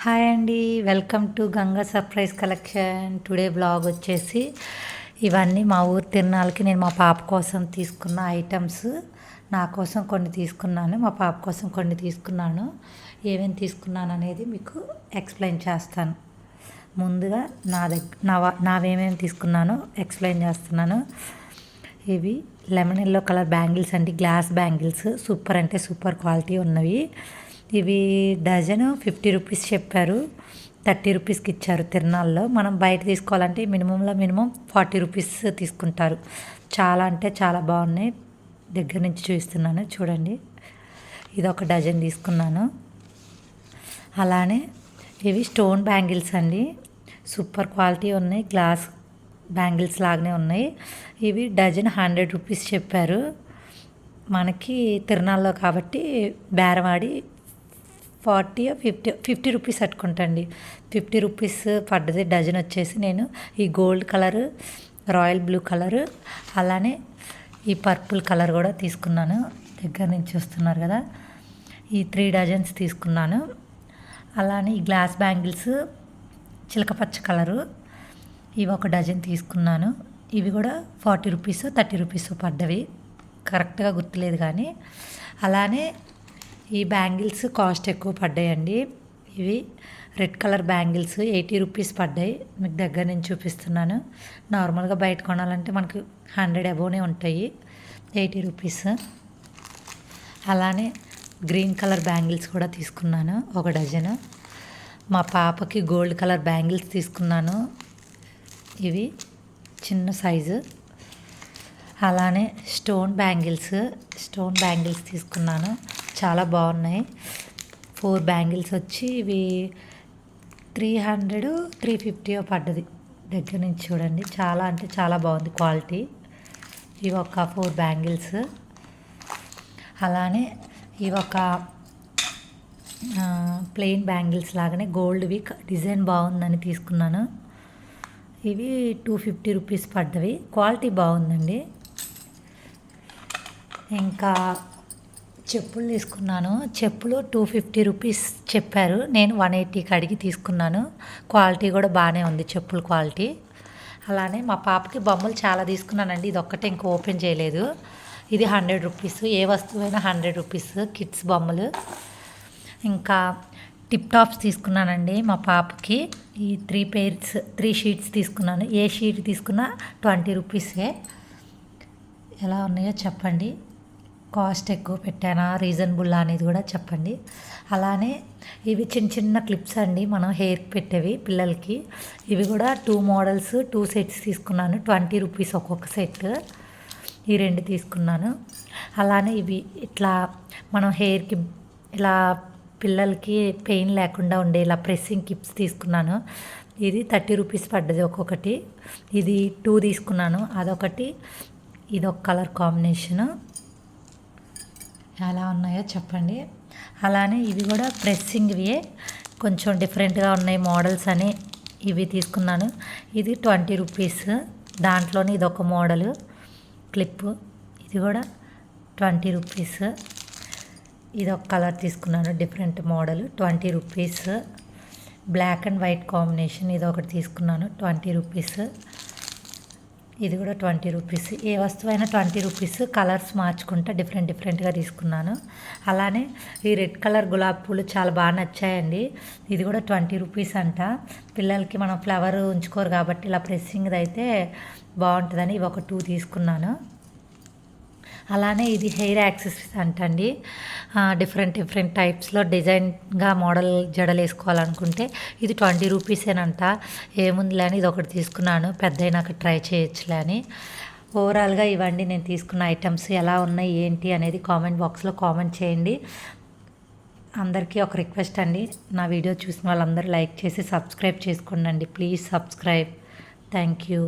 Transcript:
Hi అండి, welcome to Ganga surprise collection. Today blog వచ్చేసి ఇవన్నీ మా ఊరు తిరునాళ్ళకి నేను మా పాప కోసం తీసుకున్న ఐటమ్స్. నా కోసం కొన్ని తీసుకున్నాను, మా పాప కోసం కొన్ని తీసుకున్నాను. ఏమేమి తీసుకున్నాను అనేది మీకు ఎక్స్ప్లెయిన్ చేస్తాను. ముందుగా నావేమేమి తీసుకున్నానో ఎక్స్ప్లెయిన్ చేస్తున్నాను. ఇవి లెమన్ ఎల్లో కలర్ బ్యాంగిల్స్ అండి, గ్లాస్ బ్యాంగిల్స్. సూపర్ అంటే సూపర్ క్వాలిటీ ఉన్నవి. ఇవి డజను 50 రూపీస్ చెప్పారు, 30 రూపీస్కి ఇచ్చారు తిరునాళ్ళలో. మనం బయట తీసుకోవాలంటే మినిమం 40 రూపీస్ తీసుకుంటారు. చాలా అంటే చాలా బాగున్నాయి. దగ్గర నుంచి చూపిస్తున్నాను చూడండి. ఇది ఒక డజన్ తీసుకున్నాను. అలానే ఇవి స్టోన్ బ్యాంగిల్స్ అండి, సూపర్ క్వాలిటీ ఉన్నాయి. గ్లాస్ బ్యాంగిల్స్ లాగానే ఉన్నాయి. ఇవి డజన్ 100 రూపీస్ చెప్పారు. మనకి తిరునాళ్ళలో కాబట్టి బేరవాడి 50 రూపీస్ అట్టుకుంటండి. 50 రూపీస్ పడ్డది డజన్ వచ్చేసి. నేను ఈ gold colour, royal blue colour, అలానే ఈ పర్పుల్ కలర్ కూడా తీసుకున్నాను. దగ్గర నుంచి చూస్తున్నారు కదా, ఈ 3 డజన్స్ తీసుకున్నాను. అలానే ఈ గ్లాస్ బ్యాంగిల్స్ చిలకపచ్చ కలరు, ఇవి ఒక డజన్ తీసుకున్నాను. ఇవి కూడా 40 రూపీస్ 30 రూపీస్ పడ్డవి, కరెక్ట్గా గుర్తులేదు కానీ. అలానే ఈ బ్యాంగిల్స్ కాస్ట్ ఎక్కువ పడ్డాయండి. ఇవి రెడ్ కలర్ బ్యాంగిల్స్ 80 రూపీస్ పడ్డాయి. మీకు దగ్గర నుంచి చూపిస్తున్నాను. నార్మల్గా బయట కొనాలంటే మనకు 100 అబోనే ఉంటాయి, 80 రూపీస్. అలానే గ్రీన్ కలర్ బ్యాంగిల్స్ కూడా తీసుకున్నాను, ఒక డజను. మా పాపకి గోల్డ్ కలర్ బ్యాంగిల్స్ తీసుకున్నాను, ఇవి చిన్న సైజు. అలానే స్టోన్ బ్యాంగిల్స్ తీసుకున్నాను, చాలా బాగున్నాయి. 4 బ్యాంగిల్స్ వచ్చి ఇవి 300 350 పడ్డది. దగ్గర నుంచి చూడండి, చాలా అంటే చాలా బాగుంది క్వాలిటీ. ఇవి ఒక 4 బ్యాంగిల్స్. అలానే ఇవి ఒక ప్లెయిన్ బ్యాంగిల్స్ లాగానే గోల్డ్వి, డిజైన్ బాగుందని తీసుకున్నాను. ఇవి 250 రూపీస్ పడ్డవి, క్వాలిటీ బాగుందండి. ఇంకా చెప్పులు తీసుకున్నాను. చెప్పులు 250 రూపీస్ చెప్పారు, నేను 180కి అడిగి తీసుకున్నాను. క్వాలిటీ కూడా బాగానే ఉంది, చెప్పుల క్వాలిటీ. అలానే మా పాపకి బొమ్మలు చాలా తీసుకున్నానండి, ఇది ఒక్కటే ఇంకా ఓపెన్ చేయలేదు. ఇది 100 రూపీస్, ఏ వస్తువైనా 100 రూపీస్, కిడ్స్ బొమ్మలు. ఇంకా టిప్ టాప్స్ తీసుకున్నానండి మా పాపకి. ఈ 3 షీట్స్ తీసుకున్నాను. ఏ షీట్ తీసుకున్నా 20 రూపీసే. ఎలా ఉన్నాయో చెప్పండి, కాస్ట్ ఎక్కువ పెట్టానా రీజనబుల్ అనేది కూడా చెప్పండి. అలానే ఇవి చిన్న చిన్న క్లిప్స్ అండి, మనం హెయిర్కి పెట్టేవి పిల్లలకి. ఇవి కూడా 2 మోడల్స్ 2 సెట్స్ తీసుకున్నాను, 20 రూపీస్ ఒక్కొక్క సెట్. ఈ 2 తీసుకున్నాను. అలానే ఇవి ఇట్లా మనం హెయిర్కి ఇలా పిల్లలకి పెయిన్ లేకుండా ఉండే ఇలా ప్రెస్సింగ్ కిప్స్ తీసుకున్నాను. ఇది 30 రూపీస్ పడ్డది ఒక్కొక్కటి. ఇది 2 తీసుకున్నాను, అదొకటి, ఇదొక కలర్ కాంబినేషను. ఎలా ఉన్నాయో చెప్పండి. అలానే ఇవి కూడా ప్రెస్సింగ్వి, కొంచెం డిఫరెంట్గా ఉన్నాయి మోడల్స్ అని ఇవి తీసుకున్నాను. ఇది 20 రూపీస్, దాంట్లోనే ఇదొక మోడలు క్లిప్పు, ఇది కూడా 20 రూపీస్. ఇదొక కలర్ తీసుకున్నాను, different model, 20 rupees. Black and white combination ఇది ఒకటి తీసుకున్నాను, 20 రూపీస్. ఇది కూడా 20 రూపీస్. ఏ వస్తువైనా 20 రూపీస్, కలర్స్ మార్చుకుంటా డిఫరెంట్గా తీసుకున్నాను. అలానే ఈ రెడ్ కలర్ గులాబీ పూలు చాలా బాగా నచ్చాయండి. ఇది కూడా 20 రూపీస్ అంట. పిల్లలకి మనం ఫ్లవర్ ఉంచుకోరు కాబట్టి ఇలా ప్రెస్సింగ్ది అయితే బాగుంటుందని ఇవి ఒక 2 తీసుకున్నాను. అలానే ఇది హెయిర్ యాక్సెసరీస్ అంటండి, డిఫరెంట్ టైప్స్లో డిజైన్గా మోడల్ జడలు వేసుకోవాలనుకుంటే ఇది 20 రూపీసేనంట. ఏముందిలే అని ఇది ఒకటి తీసుకున్నాను, పెద్ద అయినాక ట్రై చేయొచ్చులే అని. ఓవరాల్గా ఇవ్వండి నేను తీసుకున్న ఐటమ్స్. ఎలా ఉన్నాయి ఏంటి అనేది కామెంట్ బాక్స్లో కామెంట్ చేయండి. అందరికీ ఒక రిక్వెస్ట్ అండి, నా వీడియో చూసిన వాళ్ళందరూ లైక్ చేసి సబ్స్క్రైబ్ చేసుకోండి. Please subscribe. Thank you.